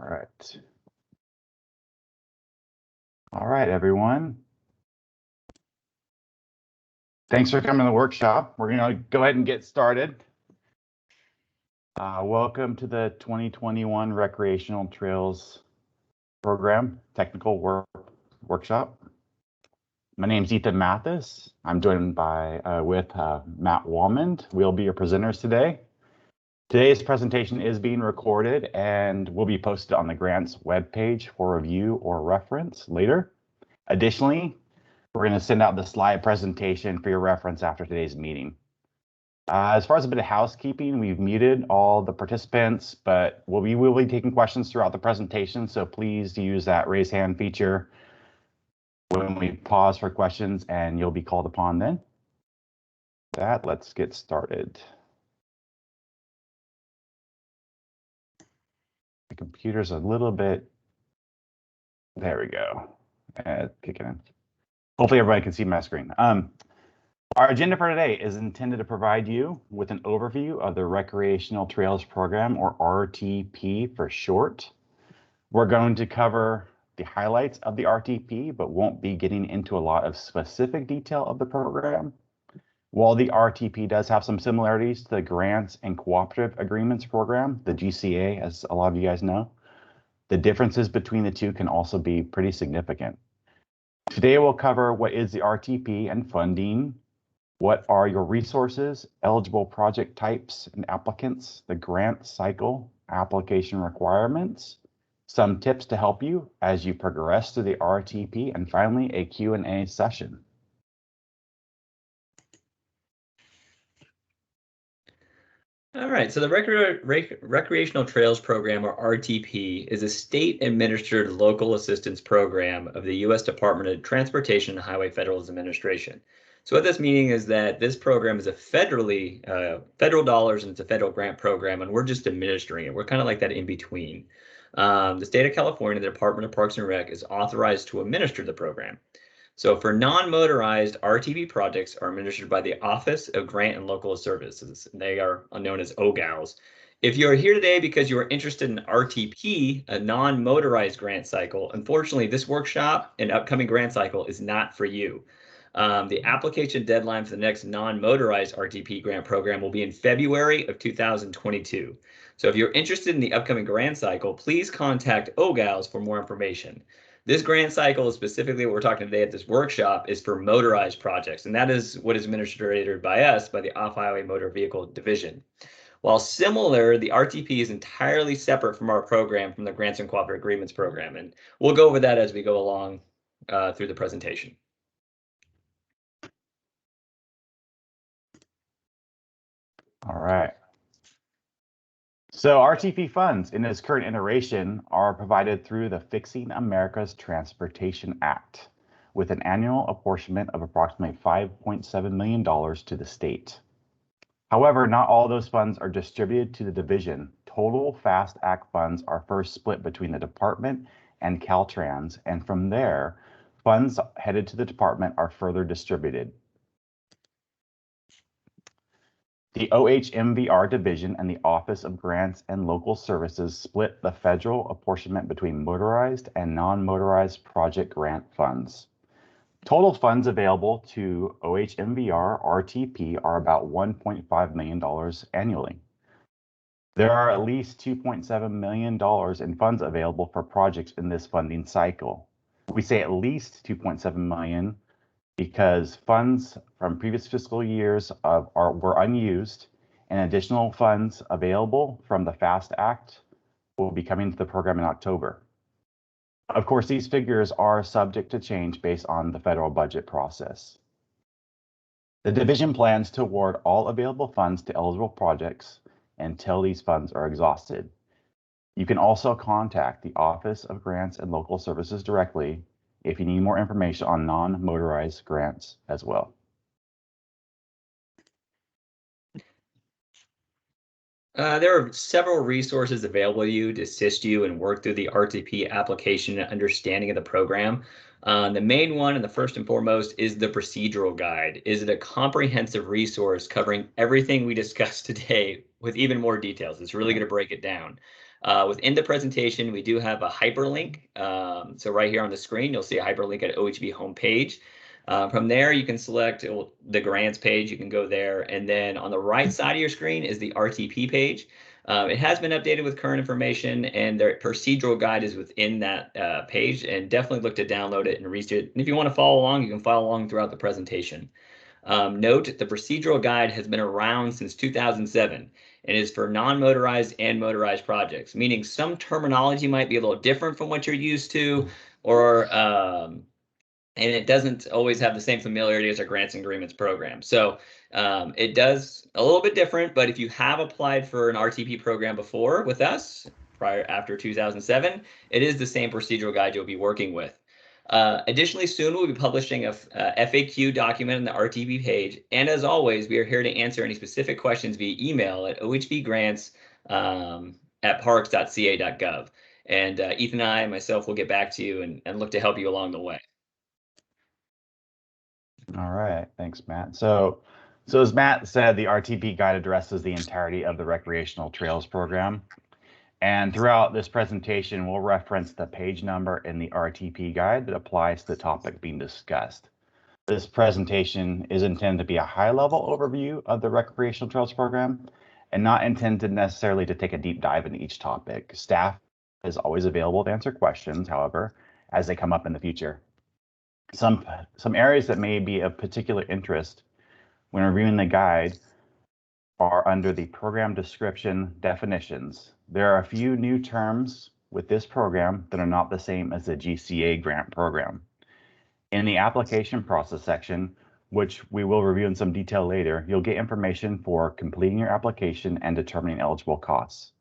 right. All right, everyone. Thanks for coming to the workshop. We're going to go ahead and get started. Welcome to the 2021 Recreational Trails Program Technical Workshop. My name is Ethan Mathis. I'm joined with Matt Walmond. We'll be your presenters today. Today's presentation is being recorded and will be posted on the grants webpage for review or reference later. Additionally, we're going to send out the slide presentation for your reference after today's meeting. As far as a bit of housekeeping, we've muted all the participants, but we will be taking questions throughout the presentation, so please use that raise hand feature when we pause for questions, and you'll be called upon then. With that, let's get started. The computer's a little bit, there we go, kicking in. Hopefully everybody can see my screen. Our agenda for today is intended to provide you with an overview of the Recreational Trails Program, or RTP for short. We're going to cover the highlights of the RTP, but won't be getting into a lot of specific detail of the program. While the RTP does have some similarities to the Grants and Cooperative Agreements Program, the GCA, as a lot of you guys know, the differences between the two can also be pretty significant. Today we'll cover what is the RTP and funding, what are your resources, eligible project types and applicants, the grant cycle, application requirements, some tips to help you as you progress through the RTP, and finally a Q&A session. All right, so the Recreational Trails Program, or RTP, is a state-administered local assistance program of the U.S. Department of Transportation and Highway Federalism Administration. So what this meaning is that this program is a federal dollars, and it's a federal grant program, and we're just administering it. We're kind of like that in between. The state of California, the Department of Parks and Rec, is authorized to administer the program. So for non-motorized, RTP projects are administered by the Office of Grant and Local Services. They are known as OGALs. If you are here today because you are interested in RTP, a non-motorized grant cycle, unfortunately, this workshop and upcoming grant cycle is not for you. The application deadline for the next non-motorized RTP grant program will be in February of 2022. So if you're interested in the upcoming grant cycle, please contact OGALs for more information. This grant cycle, specifically what we're talking today at this workshop, is for motorized projects, and that is what is administered by us, by the Off-Highway Motor Vehicle Division. While similar, the RTP is entirely separate from our program, from the Grants and Cooperative Agreements program, and we'll go over that as we go along through the presentation. All right. So RTP funds in its current iteration are provided through the Fixing America's Transportation Act, with an annual apportionment of approximately $5.7 million to the state. However, not all those funds are distributed to the division. Total FAST Act funds are first split between the department and Caltrans, and from there, funds headed to the department are further distributed. The OHMVR division and the Office of Grants and Local Services split the federal apportionment between motorized and non-motorized project grant funds. Total funds available to OHMVR RTP are about $1.5 million annually. There are at least $2.7 million in funds available for projects in this funding cycle. We say at least $2.7 million because funds from previous fiscal years were unused, and additional funds available from the FAST Act will be coming to the program in October. Of course, these figures are subject to change based on the federal budget process. The division plans to award all available funds to eligible projects until these funds are exhausted. You can also contact the Office of Grants and Local Services directly if you need more information on non-motorized grants as well. There are several resources available to you to assist you and work through the RTP application and understanding of the program. The main one and the first and foremost is the procedural guide. Is it a comprehensive resource covering everything we discussed today with even more details? It's really going to break it down. Within the presentation, we do have a hyperlink. So right here on the screen, you'll see a hyperlink at OHV homepage. From there, you can select the grants page. You can go there. And then on the right side of your screen is the RTP page. It has been updated with current information, and their procedural guide is within that page. And definitely look to download it and read it. And if you want to follow along, you can follow along throughout the presentation. Note, the procedural guide has been around since 2007 and is for non-motorized and motorized projects, meaning some terminology might be a little different from what you're used to, or and it doesn't always have the same familiarity as our grants and agreements program. So it does a little bit different, but if you have applied for an RTP program before with us, after 2007, it is the same procedural guide you'll be working with. Additionally, soon we'll be publishing a FAQ document on the RTP page. And as always, we are here to answer any specific questions via email at ohvgrants@parks.ca.gov. And Ethan and I, myself, will get back to you and look to help you along the way. All right, thanks, Matt. So as Matt said, the RTP guide addresses the entirety of the recreational trails program. And throughout this presentation, we'll reference the page number in the RTP guide that applies to the topic being discussed. This presentation is intended to be a high-level overview of the recreational trails program and not intended necessarily to take a deep dive into each topic. Staff is always available to answer questions, however, as they come up in the future. Some areas that may be of particular interest when reviewing the guide are under the program description definitions. There are a few new terms with this program that are not the same as the GCA grant program. In the application process section, which we will review in some detail later, you'll get information for completing your application and determining eligible costs.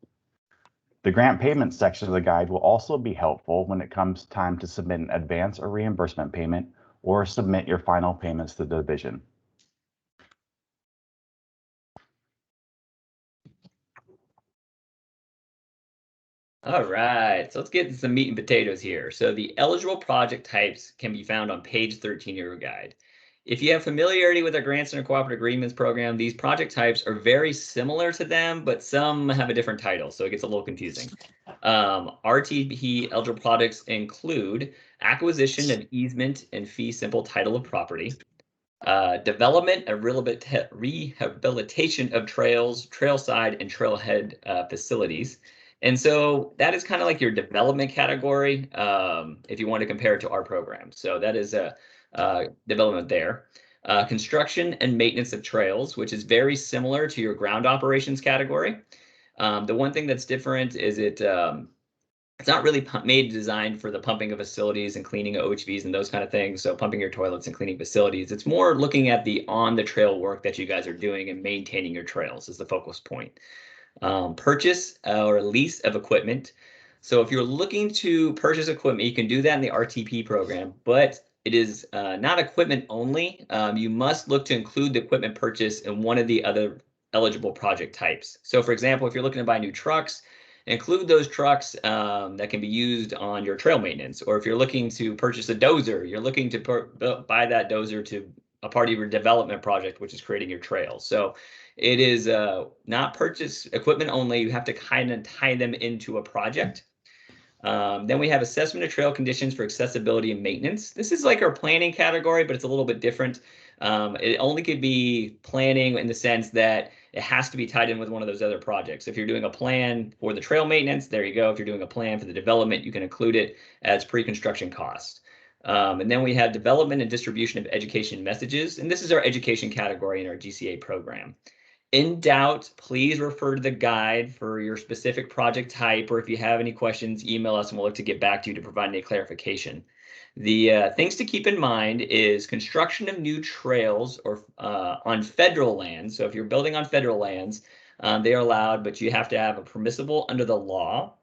The grant payment section of the guide will also be helpful when it comes time to submit an advance or reimbursement payment or submit your final payments to the division. All right, so let's get into some meat and potatoes here. So the eligible project types can be found on page 13 of your guide. If you have familiarity with our grants and our cooperative agreements program, these project types are very similar to them, but some have a different title, so it gets a little confusing. RTP eligible projects include acquisition of easement and fee simple title of property, development and rehabilitation of trails, trailside, and trailhead facilities. And so that is kind of like your development category if you want to compare it to our program. So that is a development there. Construction and maintenance of trails, which is very similar to your ground operations category. The one thing that's different is it's not really designed for the pumping of facilities and cleaning of OHVs and those kind of things. So pumping your toilets and cleaning facilities. It's more looking at the on-the-trail work that you guys are doing and maintaining your trails is the focus point. Purchase or lease of equipment. So if you're looking to purchase equipment, you can do that in the RTP program, but it is not equipment only. You must look to include the equipment purchase in one of the other eligible project types. So for example, if you're looking to buy new trucks, include those trucks that can be used on your trail maintenance. Or if you're looking to purchase a dozer, you're looking to buy that dozer to a part of your development project, which is creating your trails. So it is not purchase equipment only. You have to kind of tie them into a project. Then we have assessment of trail conditions for accessibility and maintenance. This is like our planning category, but it's a little bit different. It only could be planning in the sense that it has to be tied in with one of those other projects. If you're doing a plan for the trail maintenance, there you go. If you're doing a plan for the development, you can include it as pre-construction cost. And then we have development and distribution of education messages. And this is our education category in our GCA program. In doubt, please refer to the guide for your specific project type, or if you have any questions, email us and we'll look to get back to you to provide any clarification. The things to keep in mind is construction of new trails or on federal lands. So if you're building on federal lands, they are allowed, but you have to have a permissible under the law,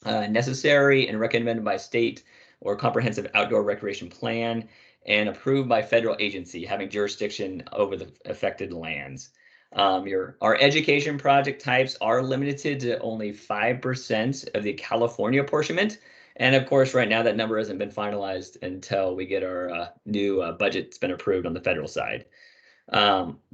necessary and recommended by state or comprehensive outdoor recreation plan, and approved by federal agency having jurisdiction over the affected lands. Our education project types are limited to only 5% of the California apportionment. And of course, right now that number hasn't been finalized until we get our new budget's been approved on the federal side.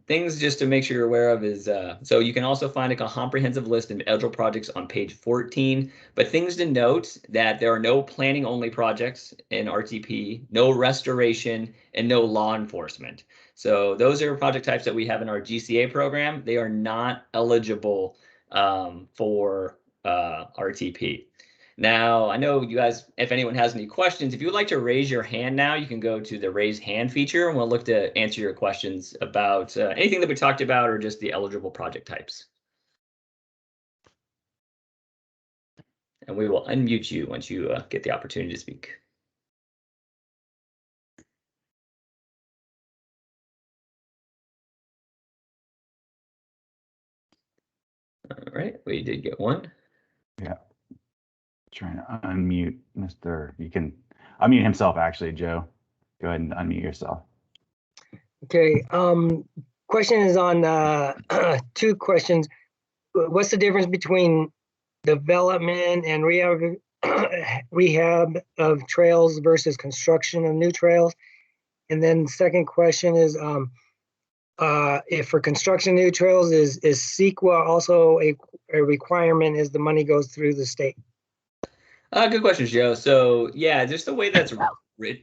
Things just to make sure you're aware of is, so you can also find a comprehensive list of eligible projects on page 14, but things to note that there are no planning only projects in RTP, no restoration, and no law enforcement. So those are project types that we have in our GCA program. They are not eligible for RTP. Now, I know you guys, if anyone has any questions, if you would like to raise your hand now, you can go to the raise hand feature and we'll look to answer your questions about anything that we talked about or just the eligible project types. And we will unmute you once you get the opportunity to speak. All right, we did get one. Yeah. Trying to unmute Mr. You can unmute himself actually, Joe. Go ahead and unmute yourself. Okay. Question is on two questions. What's the difference between development and rehab of trails versus construction of new trails? And then second question is, if for construction new trails, is CEQA also a requirement as the money goes through the state? Good question, Joe. So yeah, just the way that's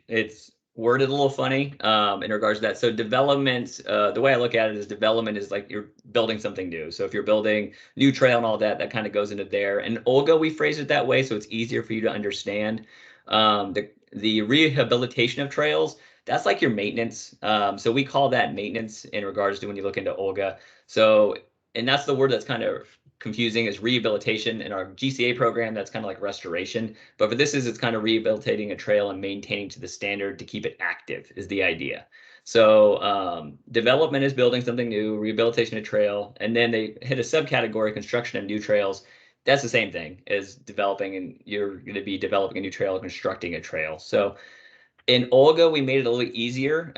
it's worded a little funny in regards to that. So development, the way I look at it is development is like you're building something new. So if you're building new trail and all that, that kind of goes into there. And Olga, we phrase it that way so it's easier for you to understand. The rehabilitation of trails, that's like your maintenance. So we call that maintenance in regards to when you look into Olga. So, and that's the word that's kind of confusing is rehabilitation. In our GCA program, that's kind of like restoration. But for this it's kind of rehabilitating a trail and maintaining to the standard to keep it active is the idea. So development is building something new, rehabilitation of trail, and then they hit a subcategory, construction of new trails. That's the same thing as developing, and you're going to be developing a new trail, constructing a trail. So in Olga, we made it a little easier,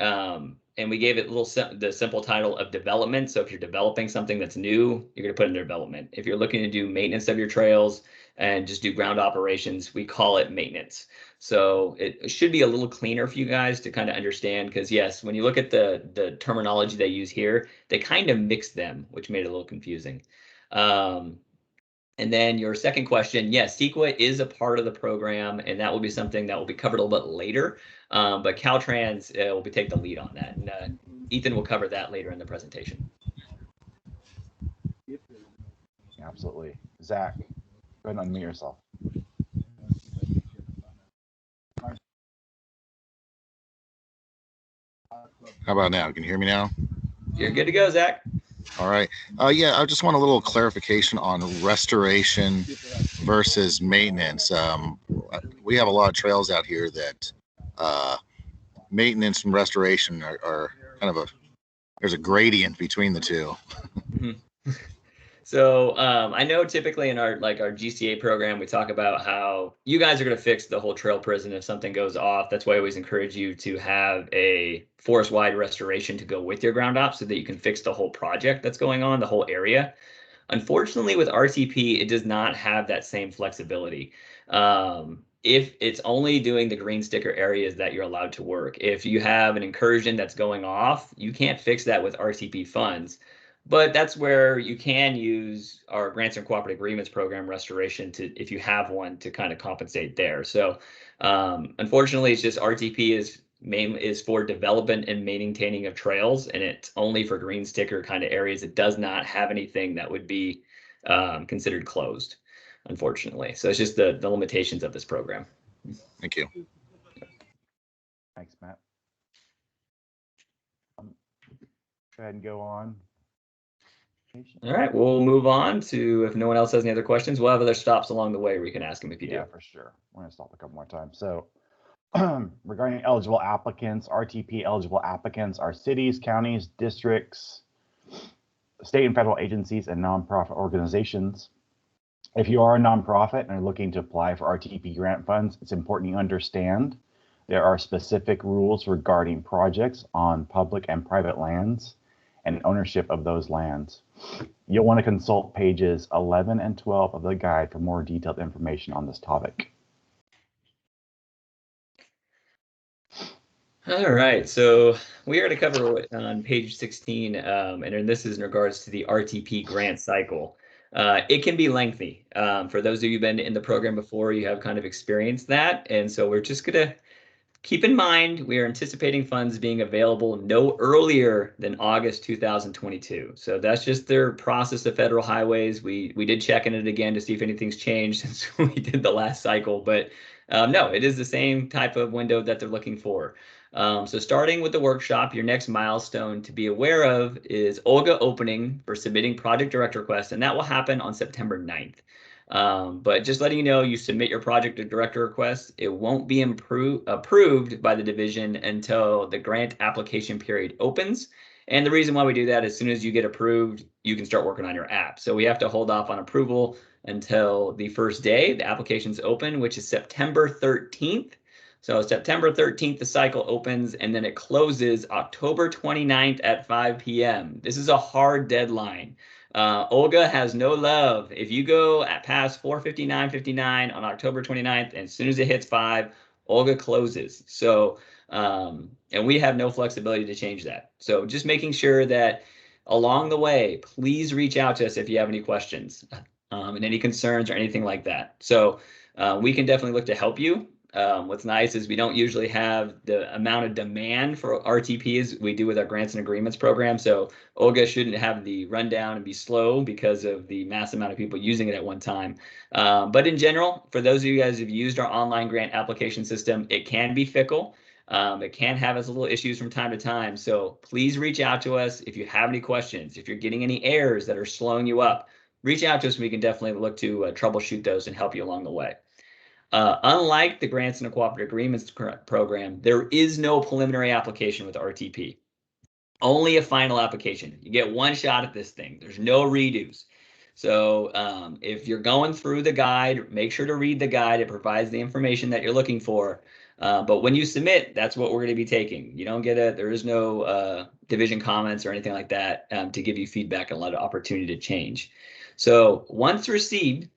and we gave it the simple title of development. So if you're developing something that's new, you're going to put in development. If you're looking to do maintenance of your trails and just do ground operations, we call it maintenance. So it should be a little cleaner for you guys to kind of understand, because yes, when you look at the terminology they use here, they kind of mix them, which made it a little confusing. And then your second question, yes, CEQA is a part of the program, and that will be something that will be covered a little bit later. But Caltrans will take the lead on that, and Ethan will cover that later in the presentation. Absolutely. Zach, go ahead and unmute yourself. How about now? Can you hear me now? You're good to go, Zach. All right. Yeah, I just want a little clarification on restoration versus maintenance. We have a lot of trails out here that maintenance and restoration are kind of there's a gradient between the two. So I know typically in our GCA program, we talk about how you guys are going to fix the whole trail prison if something goes off. That's why I always encourage you to have a forest-wide restoration to go with your ground op so that you can fix the whole project that's going on, the whole area. Unfortunately, with RTP, it does not have that same flexibility. If it's only doing the green sticker areas that you're allowed to work. If you have an incursion that's going off, you can't fix that with RTP funds. But that's where you can use our grants and cooperative agreements program restoration to, if you have one, to kind of compensate there. So unfortunately, it's just RTP is for development and maintaining of trails, and it's only for green sticker kind of areas. It does not have anything that would be considered closed, unfortunately. So it's just the limitations of this program. Thank you. Thanks, Matt. Go ahead and go on. All right, we'll move on to, if no one else has any other questions, we'll have other stops along the way where you can ask them if you do. Yeah, for sure. We're going to stop a couple more times. So regarding eligible applicants, RTP eligible applicants are cities, counties, districts, state and federal agencies, and nonprofit organizations. If you are a nonprofit and are looking to apply for RTP grant funds, it's important you understand there are specific rules regarding projects on public and private lands and ownership of those lands. You'll want to consult pages 11 and 12 of the guide for more detailed information on this topic. All right, so we are to cover on page 16, and this is in regards to the RTP grant cycle. It can be lengthy. For those of you who've been in the program before, you have kind of experienced that. And so we're just going to keep in mind, we are anticipating funds being available no earlier than August 2022. So that's just their process of federal highways. We did check in it again to see if anything's changed since we did the last cycle, but no, it is the same type of window that they're looking for. So starting with the workshop, your next milestone to be aware of is Olga opening for submitting project direct requests, and that will happen on September 9th. But just letting you know, you submit your project director request, it won't be approved by the division until the grant application period opens. And the reason why we do that, as soon as you get approved, you can start working on your app. So we have to hold off on approval until the first day the application's open, which is September 13th. So September 13th, the cycle opens, and then it closes October 29th at 5 p.m. This is a hard deadline. Olga has no love. If you go past 4:59:59 on October 29th, and as soon as it hits 5, Olga closes. So, and we have no flexibility to change that. So just making sure that along the way, please reach out to us if you have any questions and any concerns or anything like that. So we can definitely look to help you. What's nice is we don't usually have the amount of demand for RTPs we do with our grants and agreements program. So Olga shouldn't have the rundown and be slow because of the mass amount of people using it at one time. But in general, for those of you guys who've used our online grant application system, it can be fickle. It can have its little issues from time to time. So please reach out to us if you have any questions. If you're getting any errors that are slowing you up, reach out to us and we can definitely look to troubleshoot those and help you along the way. Unlike the Grants and Cooperative Agreements program, there is no preliminary application with RTP. Only a final application. You get one shot at this thing. There's no redos. So if you're going through the guide, make sure to read the guide. It provides the information that you're looking for. But when you submit, that's what we're going to be taking. You don't get there is no division comments or anything like that to give you feedback and a lot of opportunity to change. So once received,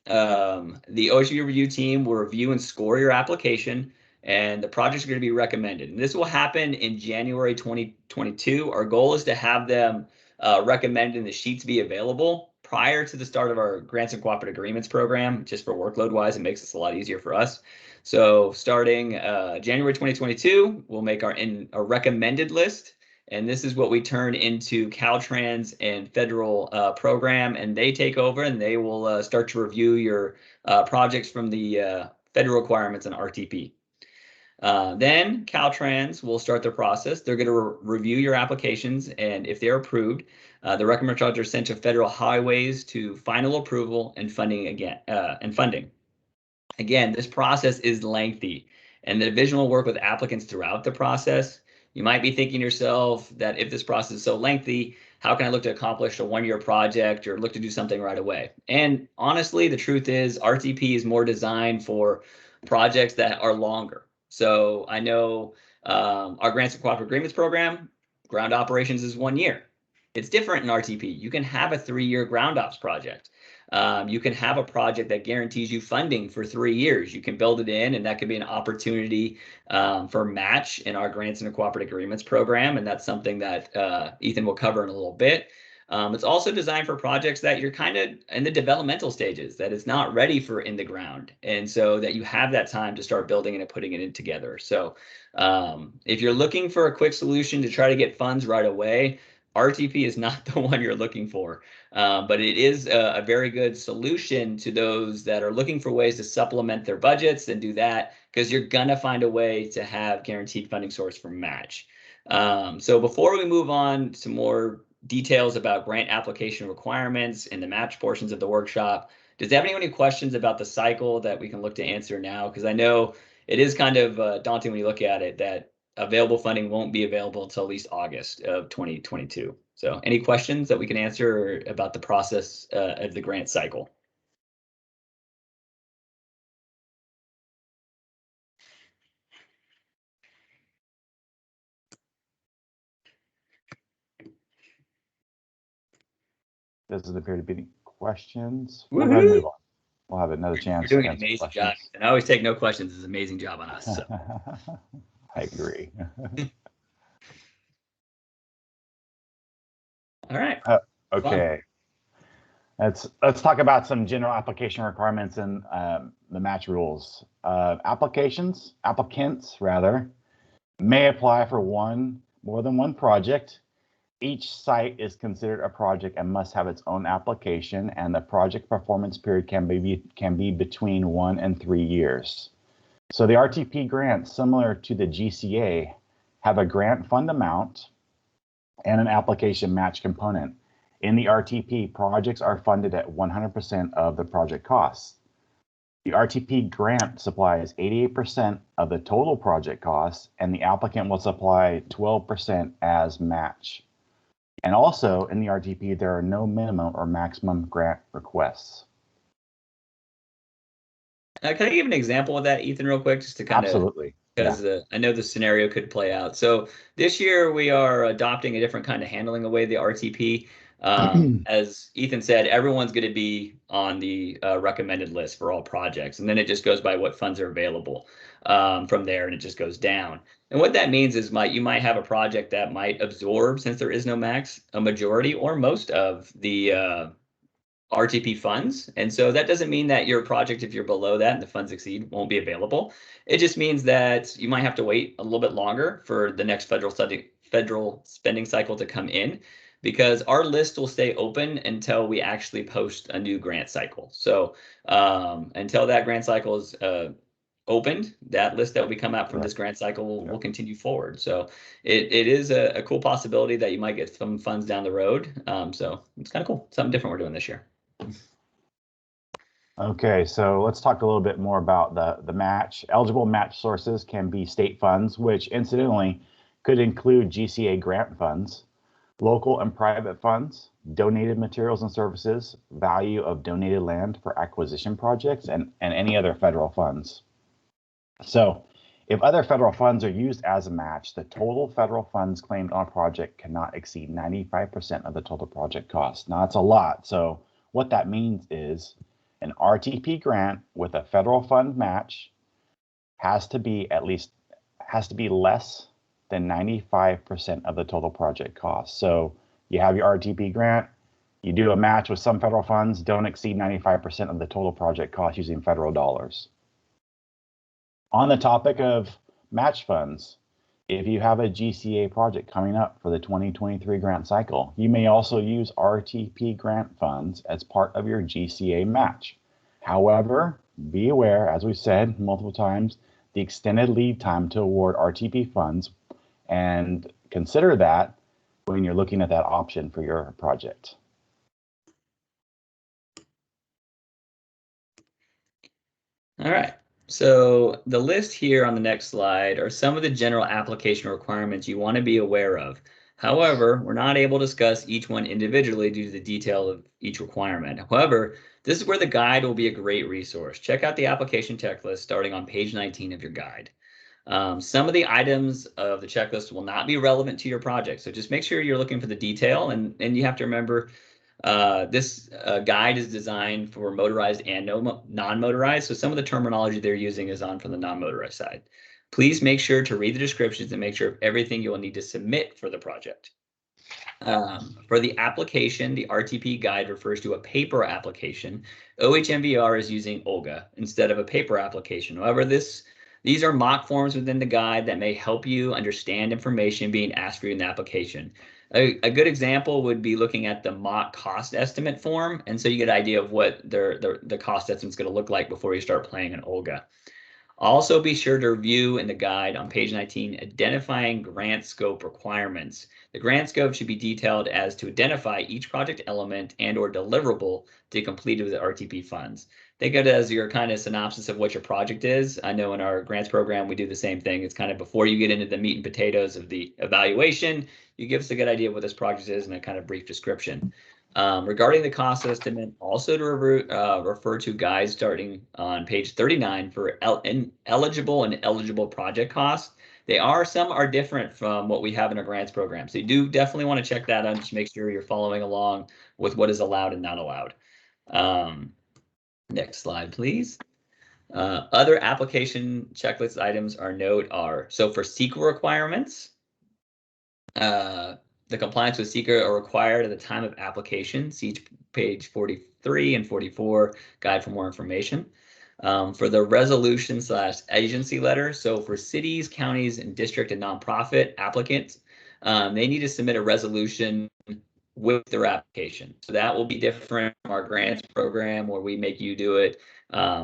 the OSU review team will review and score your application, and the projects are going to be recommended. And this will happen in January 2022. Our goal is to have them recommended and the sheets be available prior to the start of our grants and cooperative agreements program. Just for workload wise, it makes this a lot easier for us. So starting January 2022, we'll make our recommended list. And this is what we turn into Caltrans and federal program, and they take over and they will start to review your projects from the federal requirements and RTP. Then Caltrans will start the process. They're going to review your applications, and if they're approved, the recommended projects are sent to federal highways to final approval and funding again. Again, this process is lengthy, and the division will work with applicants throughout the process. You might be thinking to yourself that if this process is so lengthy, how can I look to accomplish a one-year project or look to do something right away? And honestly, the truth is RTP is more designed for projects that are longer. So I know our Grants and Cooperative Agreements program, ground operations is 1 year. It's different in RTP. You can have a 3-year ground ops project. You can have a project that guarantees you funding for 3 years. You can build it in, and that could be an opportunity for match in our grants and cooperative agreements program. And that's something that Ethan will cover in a little bit. It's also designed for projects that you're kind of in the developmental stages, that it's not ready for in the ground. And so that you have that time to start building it and putting it in together. So if you're looking for a quick solution to try to get funds right away, RTP is not the one you're looking for, but it is a very good solution to those that are looking for ways to supplement their budgets and do that, because you're going to find a way to have guaranteed funding source for match. So before we move on to more details about grant application requirements and the match portions of the workshop, does anyone have any questions about the cycle that we can look to answer now? Because I know it is kind of daunting when you look at it that available funding won't be available until at least August of 2022. So any questions that we can answer about the process of the grant cycle? Doesn't appear to be any questions. We'll go ahead and move on. We'll have another chance. You're doing an amazing job. And I always take no questions. It's an amazing job on us. So. I agree. All right. Okay. Let's talk about some general application requirements and the match rules. Applicants may apply for more than one project. Each site is considered a project and must have its own application, and the project performance period can be between 1 and 3 years. So the RTP grants, similar to the GCA, have a grant fund amount and an application match component. In the RTP, projects are funded at 100% of the project costs. The RTP grant supplies 88% of the total project costs, and the applicant will supply 12% as match. And also in the RTP, there are no minimum or maximum grant requests. Can I give an example of that, Ethan, real quick, just to kind of— Absolutely. Because I know the scenario could play out. So this year we are adopting a different kind of handling away the RTP. As Ethan said, everyone's going to be on the recommended list for all projects, and then it just goes by what funds are available from there, and it just goes down. And what that means is you might have a project that might absorb, since there is no max, a majority or most of the RTP funds. And so that doesn't mean that your project, if you're below that and the funds exceed, won't be available. It just means that you might have to wait a little bit longer for the next federal spending cycle to come in, because our list will stay open until we actually post a new grant cycle. So until that grant cycle is opened, that list that will come out from this grant cycle will continue forward. So it is a cool possibility that you might get some funds down the road. So it's kind of cool. Something different we're doing this year. Okay, so let's talk a little bit more about the match. Eligible match sources can be state funds, which incidentally could include GCA grant funds, local and private funds, donated materials and services, value of donated land for acquisition projects, and any other federal funds. So if other federal funds are used as a match, the total federal funds claimed on a project cannot exceed 95% of the total project cost. Now, that's a lot. So what that means is an RTP grant with a federal fund match has to be less than 95% of the total project cost. So you have your RTP grant, you do a match with some federal funds, don't exceed 95% of the total project cost using federal dollars. On the topic of match funds, if you have a GCA project coming up for the 2023 grant cycle, you may also use RTP grant funds as part of your GCA match. However, be aware, as we've said multiple times, the extended lead time to award RTP funds, and consider that when you're looking at that option for your project. All right. So the list here on the next slide are some of the general application requirements you want to be aware of. However, we're not able to discuss each one individually due to the detail of each requirement. However, this is where the guide will be a great resource. Check out the application checklist starting on page 19 of your guide. Some of the items of the checklist will not be relevant to your project, so just make sure you're looking for the detail, and you have to remember this guide is designed for motorized and non-motorized, so some of the terminology they're using is on from the non-motorized side. Please make sure to read the descriptions and make sure of everything you will need to submit for the project. For the application, the RTP guide refers to a paper application. OHMVR is using OLGA instead of a paper application. However, these are mock forms within the guide that may help you understand information being asked for you in the application. A good example would be looking at the mock cost estimate form, and so you get an idea of what the cost estimate is going to look like before you start playing an OLGA. Also, be sure to review in the guide on page 19, identifying grant scope requirements. The grant scope should be detailed as to identify each project element and or deliverable to be completed with the RTP funds. Think of it as your kind of synopsis of what your project is. I know in our grants program, we do the same thing. It's kind of before you get into the meat and potatoes of the evaluation, you give us a good idea of what this project is and a kind of brief description. Regarding the cost estimate, also to refer to guides starting on page 39 for eligible and eligible project costs. Some are different from what we have in our grants program. So you do definitely want to check that out, just make sure you're following along with what is allowed and not allowed. Next slide, please. Other application checklist items so for SQL requirements, the compliance with SQL are required at the time of application. See page 43 and 44, guide for more information. For the resolution/agency letter, so for cities, counties, and district and nonprofit applicants, they need to submit a resolution with their application. So that will be different from our grants program where we make you do it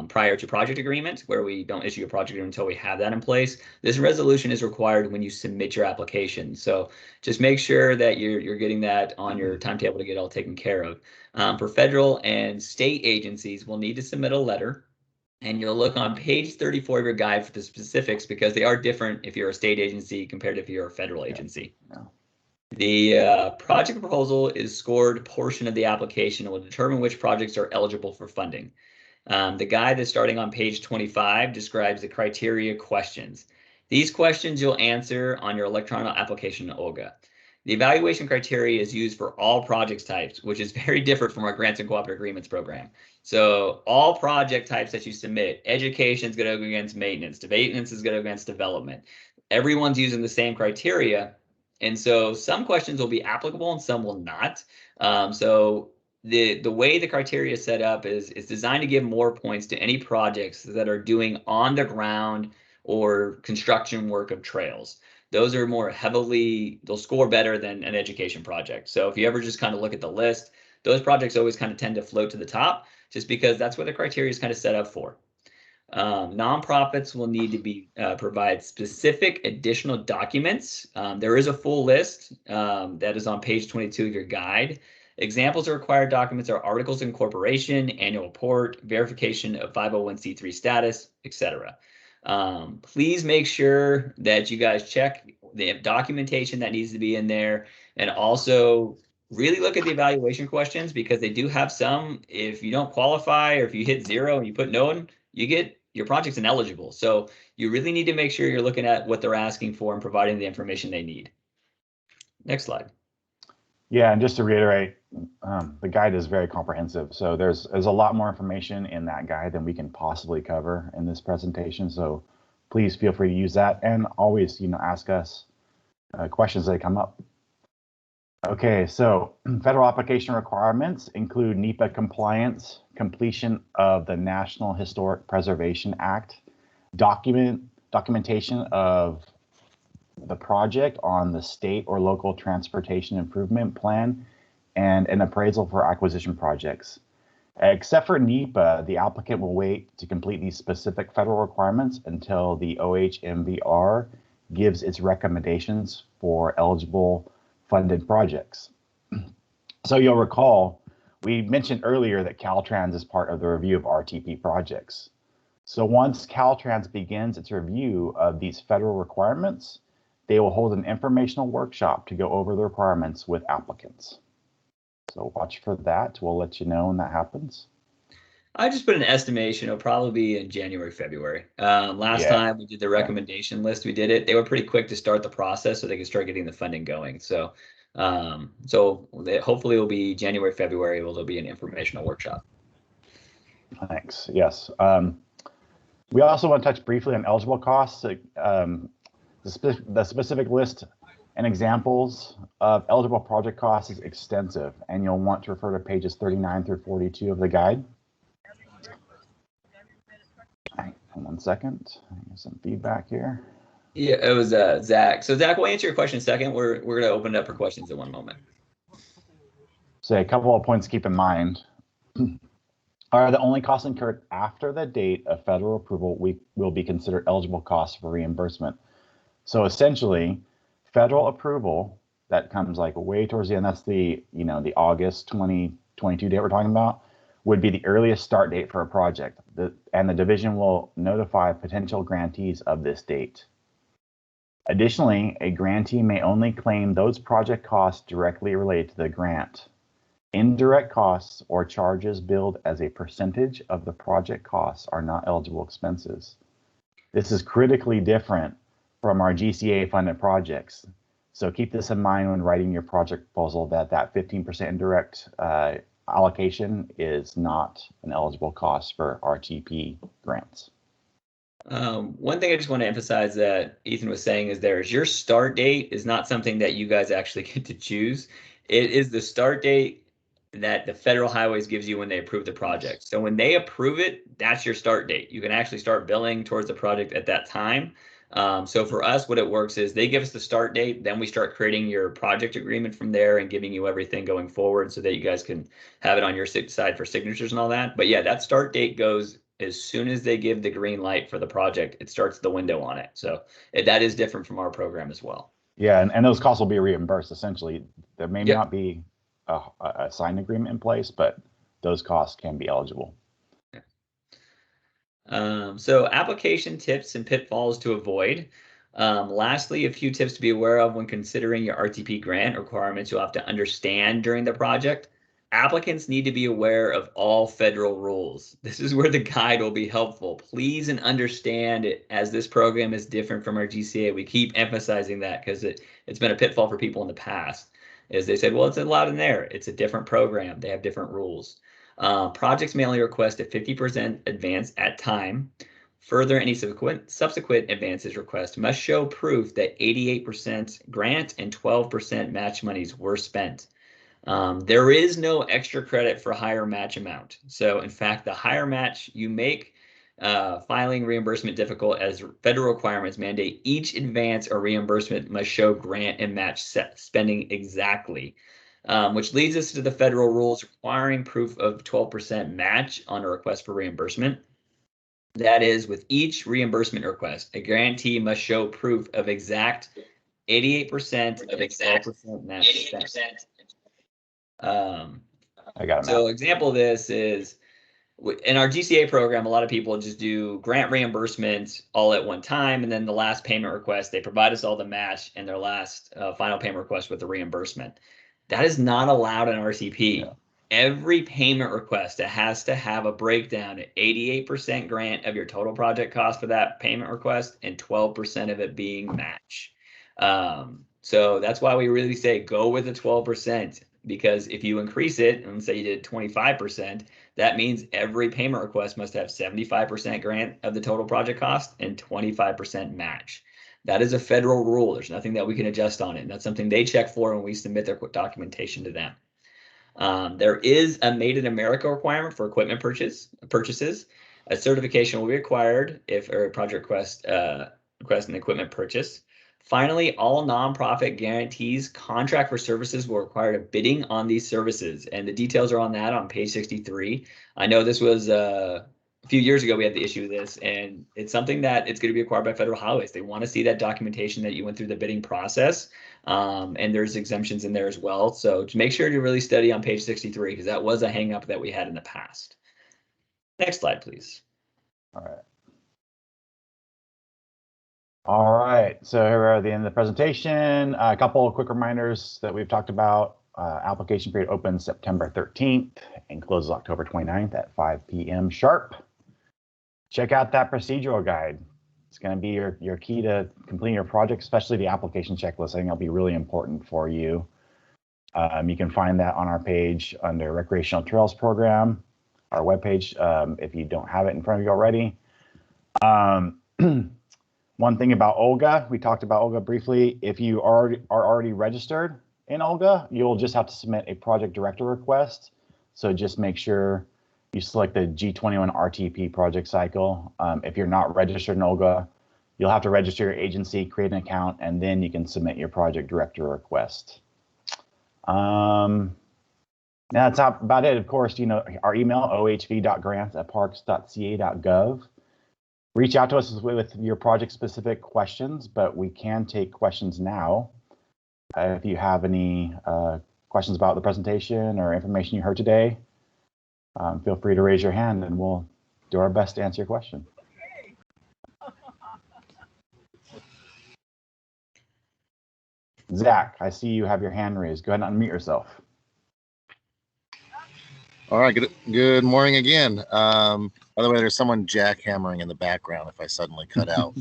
prior to project agreement, where we don't issue a project agreement until we have that in place. This resolution is required when you submit your application. So just make sure that you're getting that on your timetable to get all taken care of. For federal and state agencies, we'll need to submit a letter. And you'll look on page 34 of your guide for the specifics because they are different if you're a state agency compared to if you're a federal agency. The project proposal is scored portion of the application and will determine which projects are eligible for funding. The guide that's starting on page 25 describes the criteria questions. These questions you'll answer on your electronic application to Olga. The evaluation criteria is used for all project types, which is very different from our grants and cooperative agreements program. So all project types that you submit, education is going to go against maintenance, maintenance is going to go against development. Everyone's using the same criteria. And so some questions will be applicable and some will not. So the way the criteria is set up is designed to give more points to any projects that are doing on the ground or construction work of trails. Those are more heavily, they'll score better than an education project. So if you ever just kind of look at the list, those projects always kind of tend to float to the top just because that's where the criteria is kind of set up for. Nonprofits will need to be provide specific additional documents. There is a full list that is on page 22 of your guide. Examples of required documents are articles of incorporation, annual report, verification of 501c3 status, etc. Please make sure that you guys check the documentation that needs to be in there, and also really look at the evaluation questions because they do have some. If you don't qualify or if you hit 0 and you put no in, you get your project's ineligible. So you really need to make sure you're looking at what they're asking for and providing the information they need. Next slide. Yeah, and just to reiterate, the guide is very comprehensive. So there's a lot more information in that guide than we can possibly cover in this presentation. So please feel free to use that and always, ask us questions that come up. Okay, so federal application requirements include NEPA compliance, completion of the National Historic Preservation Act, documentation of the project on the state or local transportation improvement plan, and an appraisal for acquisition projects. Except for NEPA, the applicant will wait to complete these specific federal requirements until the OHMVR gives its recommendations for eligible funded projects. So you'll recall, we mentioned earlier that Caltrans is part of the review of RTP projects. So once Caltrans begins its review of these federal requirements, they will hold an informational workshop to go over the requirements with applicants. So watch for that. We'll let you know when that happens. I just put an estimation. It'll probably be in January, February. Last time we did the recommendation list, we did it. They were pretty quick to start the process so they could start getting the funding going. So, hopefully it will be January, February. There'll be an informational workshop. Thanks. Yes. We also want to touch briefly on eligible costs. The specific list and examples of eligible project costs is extensive, and you'll want to refer to pages 39 through 42 of the guide. Hang on 1 second. I have some feedback here. Yeah, it was Zach. So Zach, we'll answer your question in a second. We're going to open it up for questions in one moment. So a couple of points to keep in mind are the only costs incurred after the date of federal approval will be considered eligible costs for reimbursement. So essentially, federal approval that comes like way towards the end, that's the the August 2022 date we're talking about, would be the earliest start date for a project. And the division will notify potential grantees of this date. Additionally, a grantee may only claim those project costs directly related to the grant. Indirect costs or charges billed as a percentage of the project costs are not eligible expenses. This is critically different from our GCA funded projects. So keep this in mind when writing your project proposal that 15% indirect allocation is not an eligible cost for RTP grants. One thing I just want to emphasize that Ethan was saying is your start date is not something that you guys actually get to choose. It is the start date that the federal highways gives you when they approve the project. So when they approve it, that's your start date. You can actually start billing towards the project at that time. So for us, what it works is they give us the start date, then we start creating your project agreement from there and giving you everything going forward so that you guys can have it on your side for signatures and all that. But yeah, that start date goes as soon as they give the green light for the project. It starts the window on it. So that is different from our program as well. Yeah, and those costs will be reimbursed essentially. There may Yep. not be a signed agreement in place, but those costs can be eligible. So application tips and pitfalls to avoid. Lastly, a few tips to be aware of when considering your RTP grant requirements you'll have to understand during the project. Applicants need to be aware of all federal rules. This is where the guide will be helpful. Please and understand it, as this program is different from our GCA. We keep emphasizing that because it's been a pitfall for people in the past. Is they said, well, it's allowed in there. It's a different program. They have different rules. Projects may only request a 50% advance at time. Further, any subsequent advances request must show proof that 88% grant and 12% match monies were spent. There is no extra credit for higher match amount. So in fact, the higher match you make, filing reimbursement difficult as federal requirements mandate each advance or reimbursement must show grant and match spending exactly. Which leads us to the federal rules requiring proof of 12% match on a request for reimbursement. That is, with each reimbursement request, a grantee must show proof of exact 88% of 12% match spent. I got it. So example of this is in our GCA program, a lot of people just do grant reimbursement all at one time, and then the last payment request, they provide us all the match and their last final payment request with the reimbursement. That is not allowed in RTP. Yeah. Every payment request, it has to have a breakdown at 88% grant of your total project cost for that payment request and 12% of it being match. So that's why we really say go with the 12%, because if you increase it and say you did 25%, that means every payment request must have 75% grant of the total project cost and 25% match. That is a federal rule. There's nothing that we can adjust on it. And that's something they check for when we submit their documentation to them. There is a Made in America requirement for equipment purchases. A certification will be required if a project requests an equipment purchase. Finally, all nonprofit guarantees contract for services will require a bidding on these services, and the details are on that on page 63. I know this was a few years ago we had the issue with this, and it's something that it's going to be required by federal highways. They want to see that documentation that you went through the bidding process, and there's exemptions in there as well. So to make sure to really study on page 63, because that was a hang up that we had in the past. Next slide, please. All right. All right, so here we're at the end of the presentation. A couple of quick reminders that we've talked about. Application period opens September 13th and closes October 29th at 5 p.m. sharp. Check out that procedural guide. It's going to be your key to completing your project, especially the application checklist. I think that'll be really important for you. You can find that on our page under Recreational Trails Program, our webpage, if you don't have it in front of you already. One thing about Olga, we talked about Olga briefly. If you are already registered in Olga, you'll just have to submit a project director request. So just make sure you select the G21 RTP project cycle. If you're not registered in Olga, you'll have to register your agency, create an account, and then you can submit your project director request. That's about it. Of course, our email, ohv.grants@parks.ca.gov. Reach out to us with your project-specific questions, but we can take questions now. If you have any questions about the presentation or information you heard today, feel free to raise your hand and we'll do our best to answer your question. Zach, I see you have your hand raised. Go ahead and unmute yourself. All right, good morning again. By the way, there's someone jackhammering in the background if I suddenly cut out.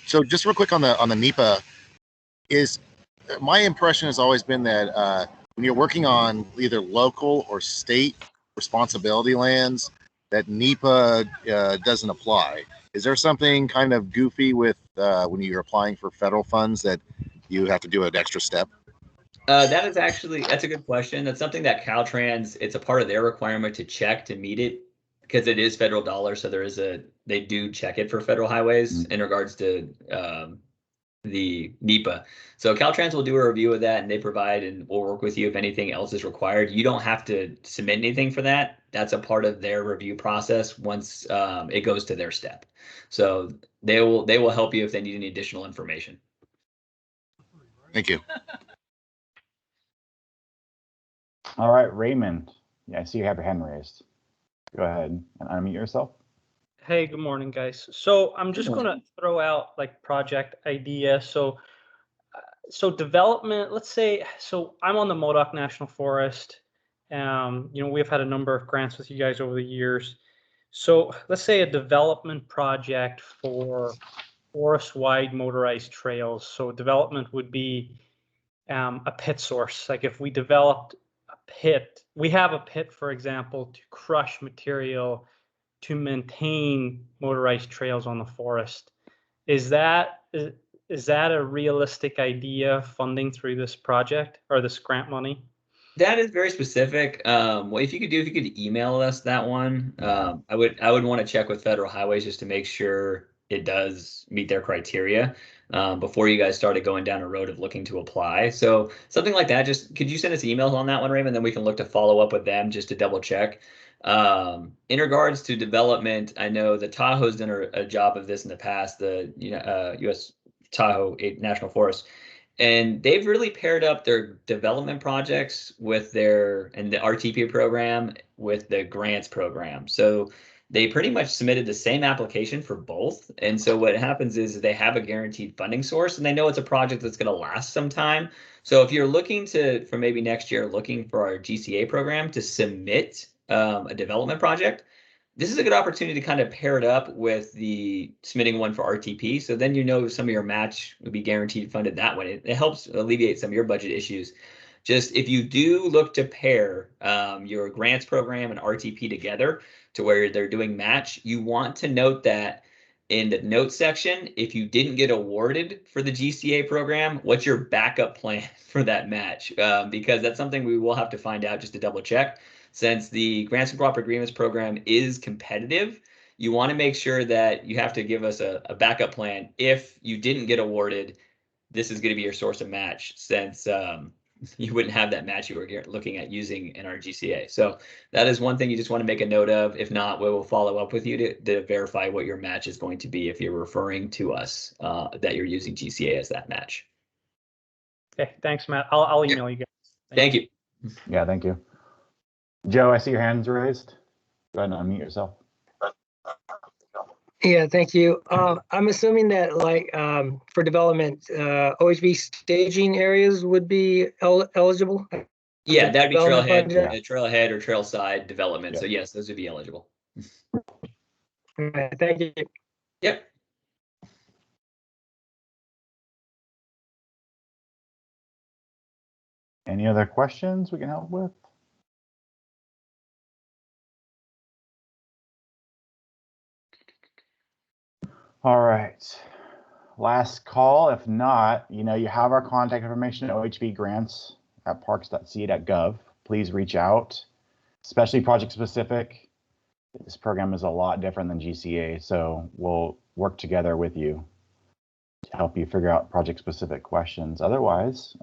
So just real quick on the NEPA, my impression has always been that when you're working on either local or state responsibility lands, that NEPA doesn't apply. Is there something kind of goofy with when you're applying for federal funds that you have to do an extra step? That's a good question. That's something that Caltrans, it's a part of their requirement to check to meet it because it is federal dollars. So they do check it for federal highways in regards to the NEPA. So Caltrans will do a review of that and they provide and we'll work with you if anything else is required. You don't have to submit anything for that. That's a part of their review process once it goes to their step. So they will help you if they need any additional information. Thank you. All right, Raymond. Yeah, I see you have your hand raised. Go ahead and unmute yourself. Hey, good morning, guys. So I'm just going to throw out like project idea. So development, let's say, so I'm on the Modoc National Forest. We've had a number of grants with you guys over the years. So let's say a development project for forest-wide motorized trails. So development would be a pit source. Like if we developed a pit, we have a pit, for example, to crush material to maintain motorized trails on the forest. Is that a realistic idea, funding through this project or this grant money? That is very specific. What if you could email us that one, I would want to check with Federal Highways just to make sure it does meet their criteria before you guys started going down a road of looking to apply. So something like that, just could you send us emails on that one, Raymond? Then we can look to follow up with them just to double check. In regards to development, I know the Tahoe's done a job of this in the past, the U.S. Tahoe National Forest. And they've really paired up their development projects with the RTP program with the grants program. So they pretty much submitted the same application for both. And so what happens is they have a guaranteed funding source and they know it's a project that's going to last some time. So if you're looking for maybe next year, looking for our GCA program to submit a development project, this is a good opportunity to kind of pair it up with the submitting one for RTP. So then some of your match would be guaranteed funded that way. It helps alleviate some of your budget issues. Just if you do look to pair your grants program and RTP together to where they're doing match, you want to note that in the notes section, if you didn't get awarded for the GCA program, what's your backup plan for that match? Because that's something we will have to find out just to double check. Since the Grants and Cooperative Agreements program is competitive, you want to make sure that you have to give us a backup plan. If you didn't get awarded, this is going to be your source of match since you wouldn't have that match you were looking at using in our GCA. So that is one thing you just want to make a note of. If not, we will follow up with you to verify what your match is going to be if you're referring to us that you're using GCA as that match. Okay, thanks, Matt. I'll email you guys. Thank you. Yeah, thank you. Joe, I see your hands raised. Go ahead and unmute yourself. Yeah, thank you. I'm assuming that for development, OHV staging areas would be eligible? Yeah, that'd be Development trailhead or trail side development. Yeah. So yes, those would be eligible. All right, thank you. Yep. Any other questions we can help with? All right. Last call. If not, you have our contact information at OHV grants at parks.ca.gov. Please reach out, especially project specific. This program is a lot different than GCA, so we'll work together with you to help you figure out project specific questions. Otherwise,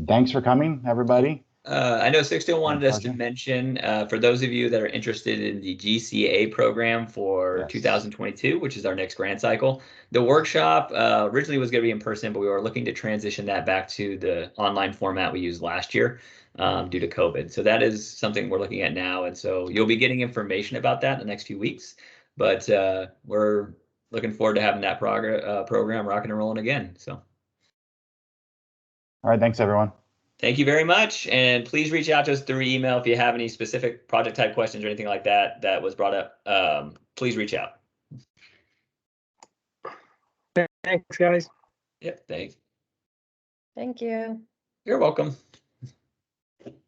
thanks for coming, everybody. I know Sixto wanted us to mention, for those of you that are interested in the GCA program for 2022, which is our next grant cycle, the workshop originally was going to be in person, but we were looking to transition that back to the online format we used last year due to COVID. So that is something we're looking at now. And so you'll be getting information about that in the next few weeks. But we're looking forward to having that program rocking and rolling again. So. All right. Thanks, everyone. Thank you very much. And please reach out to us through email if you have any specific project type questions or anything like that was brought up. Please reach out. Thanks, guys. Yep. Thanks. Thank you. You're welcome.